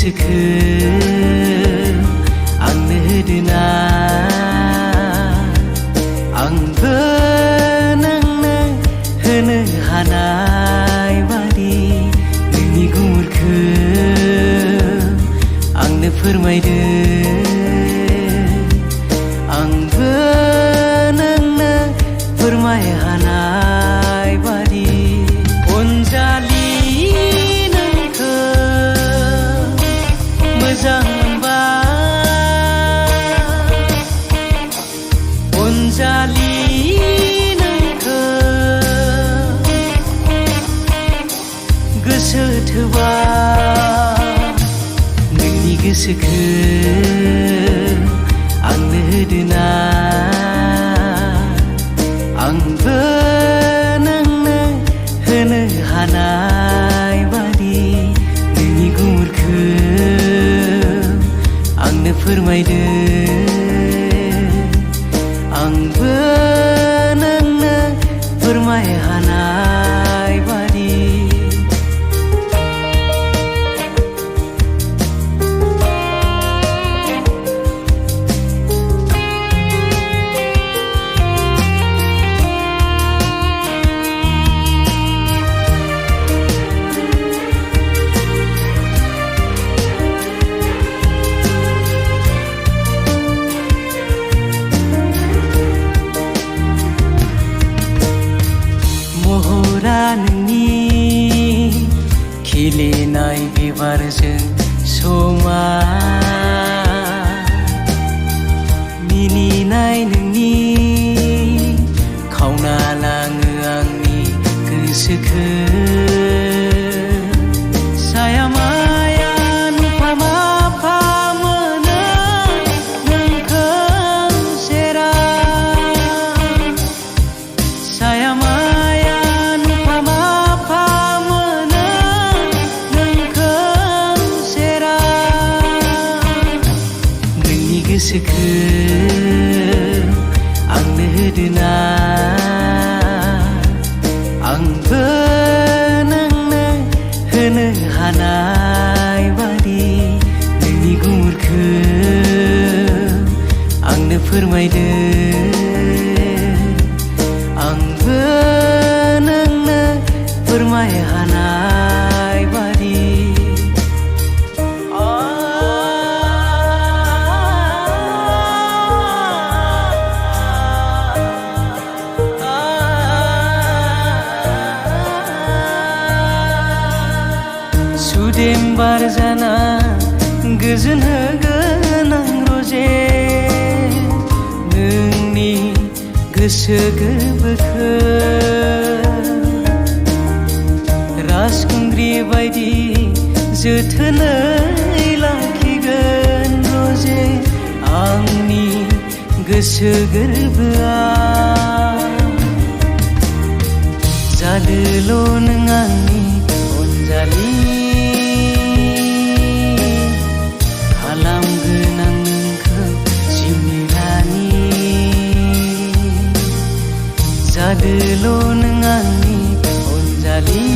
गोसोखो आंनो होदोना आंबो नोंनो होनो हानाय बादि नोंनि गुमुरखो आंनो फोरमायदो आंबो नोंनो फोरमाय हानाय बादि अनजालि नोंखो मोजां मोनबाय अनजालि नोंखो गोसो थोबाय नोंनि गोसोखो आंनो होदोना आंबो नोंनो होनो हानाय बादि नोंनि गुमुरखो आंनो फोरमायदो आंबो नोंनो फोरमाय हानाय बादि नोंनि खिलिनाय बिबारजों समाय मिनिनाय नोंनि खावना लाङो आंनि गोसोखो साया माया नुफा माफा मोनो नोंखौ सेराव साया गोसोखो आंनो होदोना आंबो नोंनो होनो हानाय बादि नोंनि गुमुरखो आंनो फोरमायदो आंबो नोंनो फोरमाय हानाय बादि सुदेम बार जाना गोजोन होगोन आं रजे नोंनि गोसो गोरबोखो राजखुंग्रि बायदि जोथोनै लाखिगोन रजे आंनि गोसो गोरबोआ जादोल' नों आंनि अनजालि खालामगोन आं नोंखौ जिउनि रानि जादोल' नों आंनि अनजालि